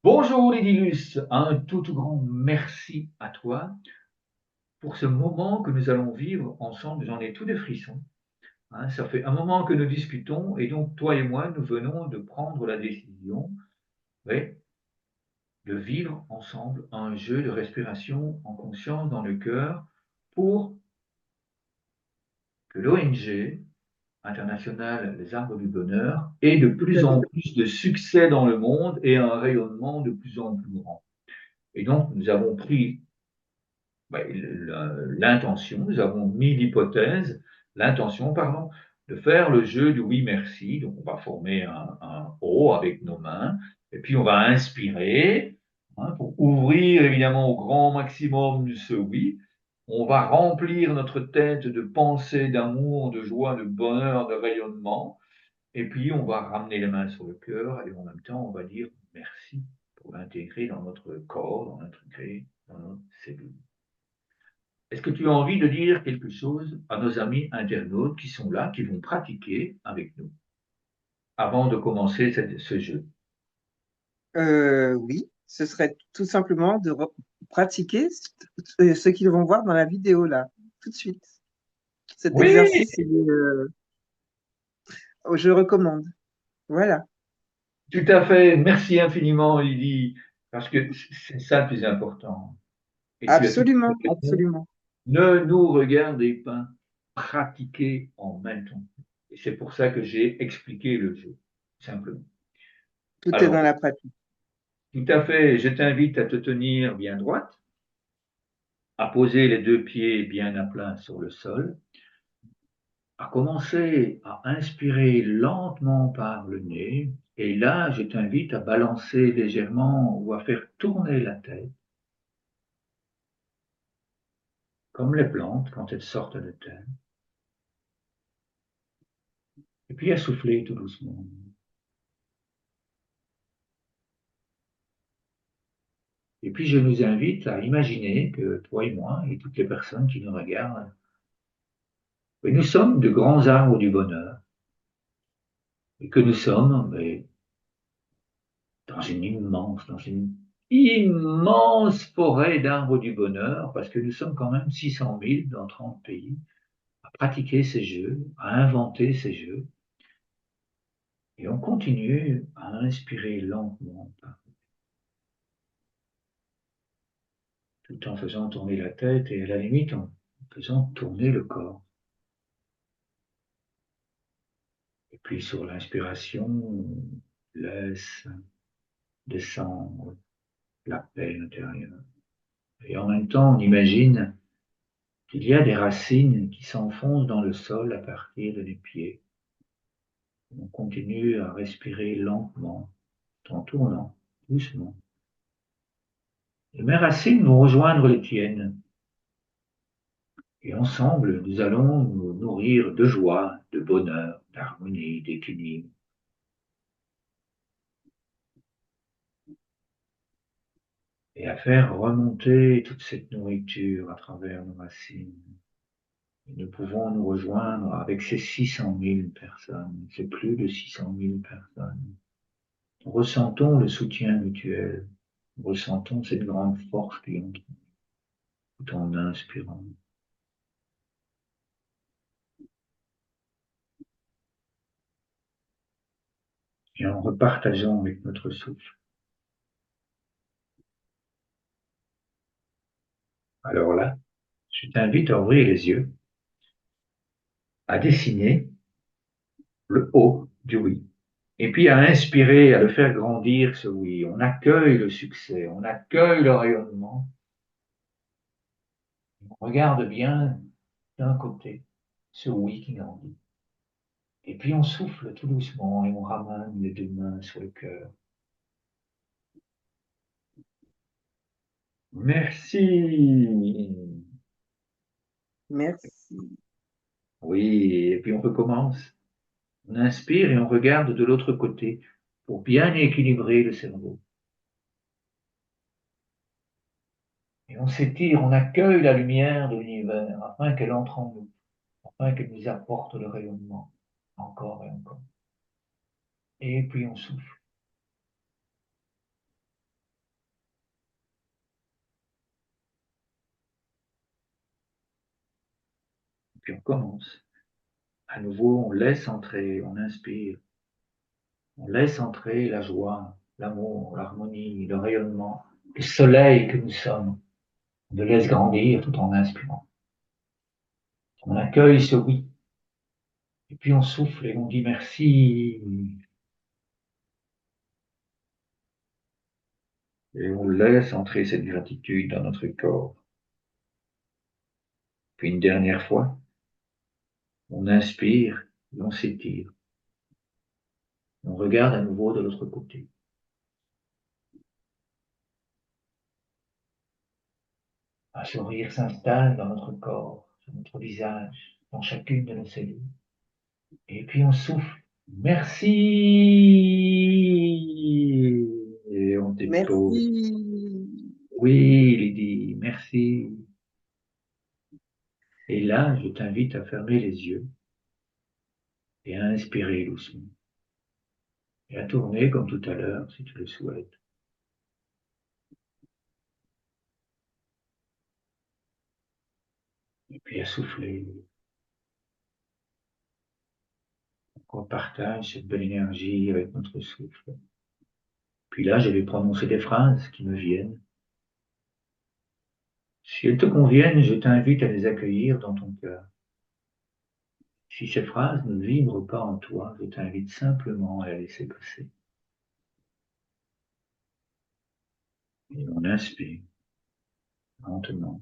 Bonjour Lidilus, un tout grand merci à toi pour ce moment que nous allons vivre ensemble. J'en ai tous des frissons, hein. Ça fait un moment que nous discutons et donc toi et moi, nous venons de prendre la décision, oui, de vivre ensemble un jeu de respiration en conscience dans le cœur pour que l'ONG internationale Les Arbres du Bonheur ait de Tout plus à fait. en plus de succès dans le monde et un rayonnement de plus en plus grand. Et donc, nous avons pris l'intention, nous avons mis l'hypothèse, l'intention, pardon, de faire le jeu du oui merci. Donc, on va former un O avec nos mains, et puis on va inspirer, hein, pour ouvrir évidemment au grand maximum ce oui. On va remplir notre tête de pensées, d'amour, de joie, de bonheur, de rayonnement, et puis on va ramener les mains sur le cœur, et en même temps, on va dire merci pour l'intégrer dans notre corps, dans notre cellule. Est-ce que tu as envie de dire quelque chose à nos amis internautes qui sont là, qui vont pratiquer avec nous avant de commencer ce jeu? Oui, ce serait tout simplement de pratiquer ce qu'ils vont voir dans la vidéo là, tout de suite. Cet Oui, exercice, je recommande. Voilà, tout à fait. Merci infiniment, Lydie, parce que c'est ça le plus important. Et tu as tout à absolument, fait raison. absolument. Ne nous regardez pas, pratiquer en même temps. Et c'est pour ça que j'ai expliqué le jeu, simplement. Tout est dans Alors, la pratique. tout à fait, je t'invite à te tenir bien droite, à poser les deux pieds bien à plat sur le sol, à commencer à inspirer lentement par le nez. Et là, je t'invite à balancer légèrement ou à faire tourner la tête, comme les plantes quand elles sortent de terre. Et puis à souffler tout doucement. Et puis je nous invite à imaginer que toi et moi et toutes les personnes qui nous regardent, oui, nous sommes de grands arbres du bonheur et que nous sommes dans une immense forêt d'arbres du bonheur, parce que nous sommes quand même 600 000 dans 30 pays, à pratiquer ces jeux, à inventer ces jeux, et on continue à inspirer lentement, tout en faisant tourner la tête et à la limite en faisant tourner le corps. Et puis sur l'inspiration, on laisse descendre la paix intérieure. Et en même temps, on imagine qu'il y a des racines qui s'enfoncent dans le sol à partir de des pieds. On continue à respirer lentement, en tournant doucement. Et mes racines vont rejoindre les tiennes. Et ensemble, nous allons nous nourrir de joie, de bonheur, d'harmonie, d'équilibre. Et à faire remonter toute cette nourriture à travers nos racines. Et nous pouvons nous rejoindre avec ces 600 000 personnes, c'est plus de 600 000 personnes. Ressentons le soutien mutuel, ressentons cette grande force qui entre tout en inspirant. Et en repartageant avec notre souffle. Alors là, je t'invite à ouvrir les yeux, à dessiner le haut du oui. Et puis à inspirer, à le faire grandir, ce oui. On accueille le succès, on accueille le rayonnement. On regarde bien d'un côté ce oui qui grandit. Et puis on souffle tout doucement et on ramène les deux mains sur le cœur. Merci. Merci. Oui, et puis on recommence. On inspire et on regarde de l'autre côté pour bien équilibrer le cerveau. Et on s'étire, on accueille la lumière de l'univers afin qu'elle entre en nous, afin qu'elle nous apporte le rayonnement, encore et encore. Et puis on souffle. Puis on commence. À nouveau, on laisse entrer, on inspire. On laisse entrer la joie, l'amour, l'harmonie, le rayonnement, le soleil que nous sommes. On le laisse grandir tout en inspirant. On accueille ce oui. Et puis on souffle et on dit merci. Et on laisse entrer cette gratitude dans notre corps. Puis une dernière fois, on inspire et on s'étire. On regarde à nouveau de l'autre côté. Un sourire s'installe dans notre corps, sur notre visage, dans chacune de nos cellules. Et puis on souffle. Merci. Et on dépose. Merci. Oui, Lydie, merci. Et là, je t'invite à fermer les yeux et à inspirer doucement. Et à tourner comme tout à l'heure, si tu le souhaites. Et puis à souffler. On partage cette belle énergie avec notre souffle. Puis là, je vais prononcer des phrases qui me viennent. Si elles te conviennent, je t'invite à les accueillir dans ton cœur. Si ces phrases ne vibrent pas en toi, je t'invite simplement à les laisser passer. Et on inspire lentement.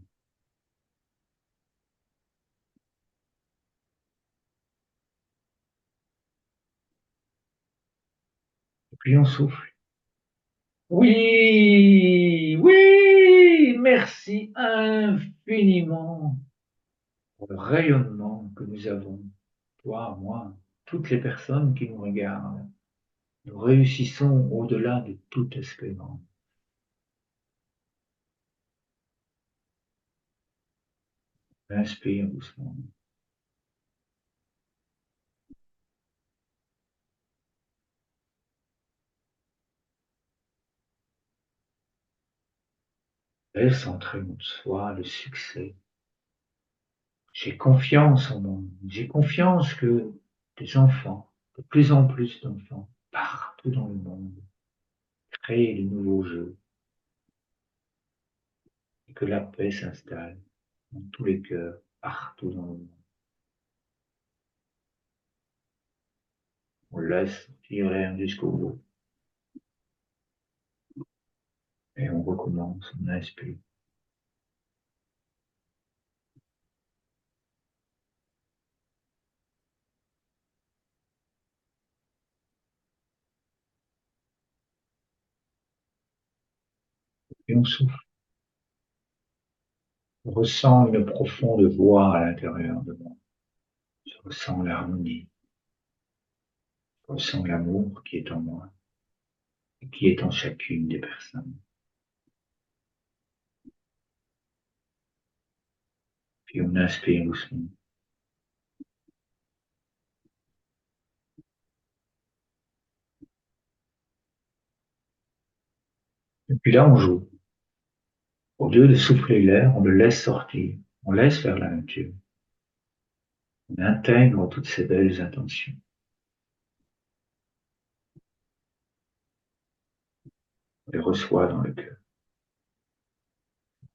Et puis on souffle. Oui, oui, merci infiniment pour le rayonnement que nous avons, toi, moi, toutes les personnes qui nous regardent. Nous réussissons au-delà de toute espérance. Inspire doucement. Laisse entrer en soi le succès. J'ai confiance en moi. J'ai confiance que des enfants, de plus en plus d'enfants, partout dans le monde, créent de nouveaux jeux et que la paix s'installe dans tous les cœurs, partout dans le monde. On laisse tirer jusqu'au bout et on recommence, on inspire. Et on souffle. On ressent une profonde voix à l'intérieur de moi. Je ressens l'harmonie. Je ressens l'amour qui est en moi et qui est en chacune des personnes. Puis on inspire doucement. Et puis là, on joue. Au lieu de souffler l'air, on le laisse sortir. On laisse faire la nature. On intègre toutes ces belles intentions. On les reçoit dans le cœur.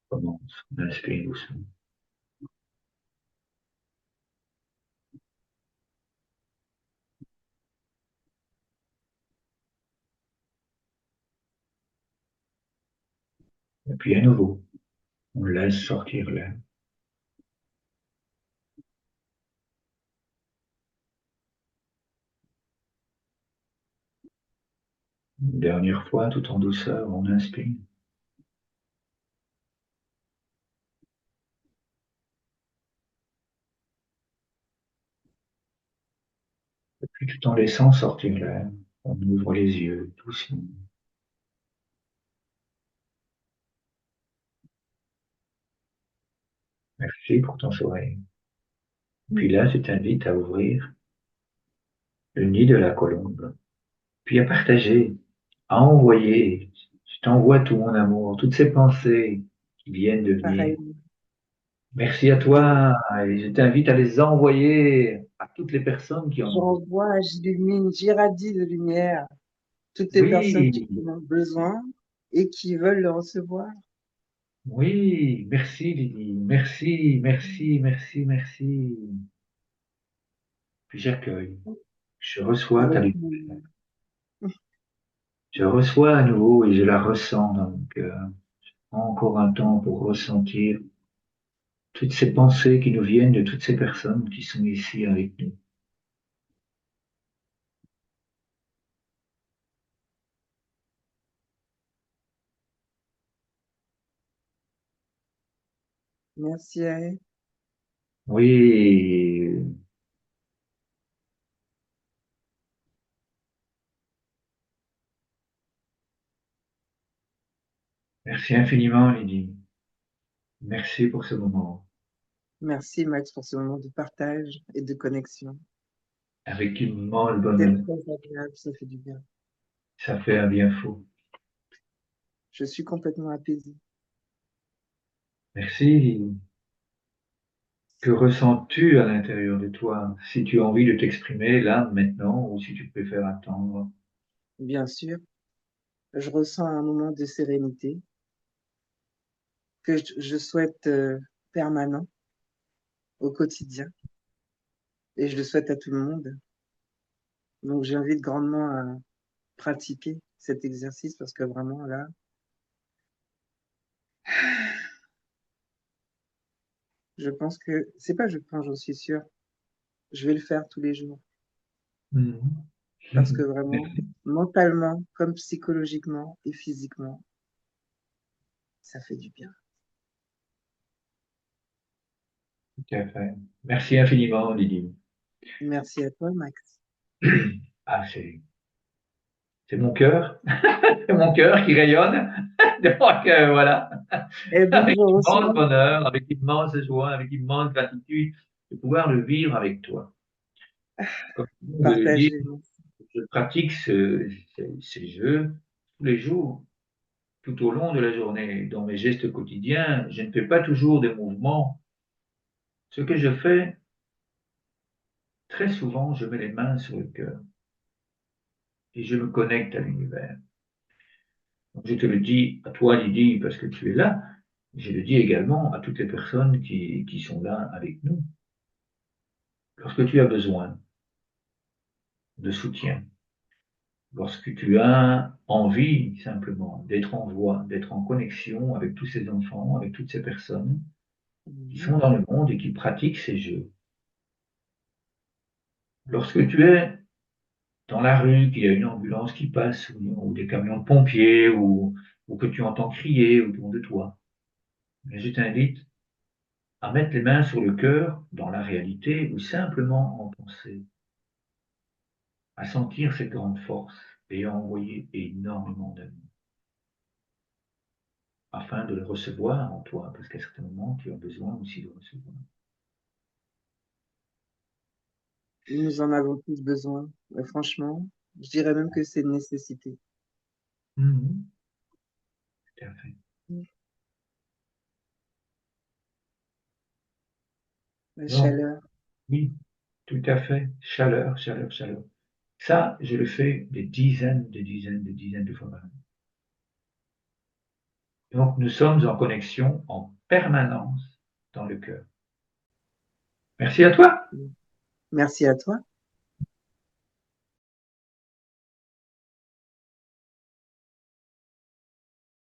On commence. On inspire doucement. Et puis à nouveau, on laisse sortir l'air. Une dernière fois, tout en douceur, on inspire. Et puis tout en laissant sortir l'air, on ouvre les yeux doucement. Merci pour ton sourire. Puis là, je t'invite à ouvrir le nid de la colombe, puis à partager, à envoyer. Je t'envoie tout mon amour, toutes ces pensées qui viennent de venir. Pareil. Merci à toi et je t'invite à les envoyer à toutes les personnes qui en ont besoin. J'envoie, j'illumine, j'irradie de lumière toutes les personnes qui Oui, en ont besoin et qui veulent le recevoir. oui, merci Lydie, merci, merci, merci, merci. Puis j'accueille, je reçois ta Avec lumière, je reçois à nouveau et je la ressens dans mon cœur. Prends encore un temps pour ressentir toutes ces pensées qui nous viennent de toutes ces personnes qui sont ici avec nous. merci à elle. Oui, merci infiniment Lydie. Merci pour ce moment. Merci Max pour ce moment de partage et de connexion. Avec immense C'est bonheur. très agréable, ça fait du bien. Ça fait un bien fou. Je suis complètement apaisée. Merci. Que ressens-tu à l'intérieur de toi? Si tu as envie de t'exprimer là, maintenant, ou si tu préfères attendre. Bien sûr, je ressens un moment de sérénité que je souhaite permanent au quotidien et je le souhaite à tout le monde. Donc j'invite grandement à pratiquer cet exercice parce que vraiment là, je pense que, c'est pas je pense, j'en suis sûre, je vais le faire tous les jours Mhm. parce que vraiment, mentalement comme psychologiquement et physiquement, ça fait du bien. Tout à fait. Merci infiniment, Lydie. Merci à toi, Max. Ah, c'est mon cœur. C'est mon cœur qui rayonne. Donc, voilà. Eh bien, Avec je immense reçois, bonheur, avec immense joie, avec immense gratitude de pouvoir le vivre avec toi. Comme je viens de le dire, partager. je pratique ces jeux tous les jours, tout au long de la journée. Dans mes gestes quotidiens, je ne fais pas toujours des mouvements. Ce que je fais, très souvent, je mets les mains sur le cœur et je me connecte à l'univers. Donc, je te le dis à toi, Lydie, parce que tu es là. Je le dis également à toutes les personnes qui sont là avec nous. Lorsque tu as besoin de soutien, lorsque tu as envie simplement d'être en voie, d'être en connexion avec tous ces enfants, avec toutes ces personnes qui Mhm. sont dans le monde et qui pratiquent ces jeux, lorsque tu es dans la rue, qu'il y a une ambulance qui passe, ou des camions de pompiers, ou que tu entends crier autour de toi, mais je t'invite à mettre les mains sur le cœur dans la réalité ou simplement en pensée, à sentir cette grande force et à envoyer énormément d'amour afin de le recevoir en toi, parce qu'à certains moments, tu as besoin aussi de recevoir. Nous en avons tous besoin. Franchement, je dirais même que c'est une nécessité. Mhm, tout à fait. La Donc, chaleur. oui, tout à fait. Chaleur, chaleur, chaleur. Ça, je le fais des dizaines, des dizaines, des dizaines de fois par an. Donc, nous sommes en connexion en permanence dans le cœur. Merci à toi. Merci à toi.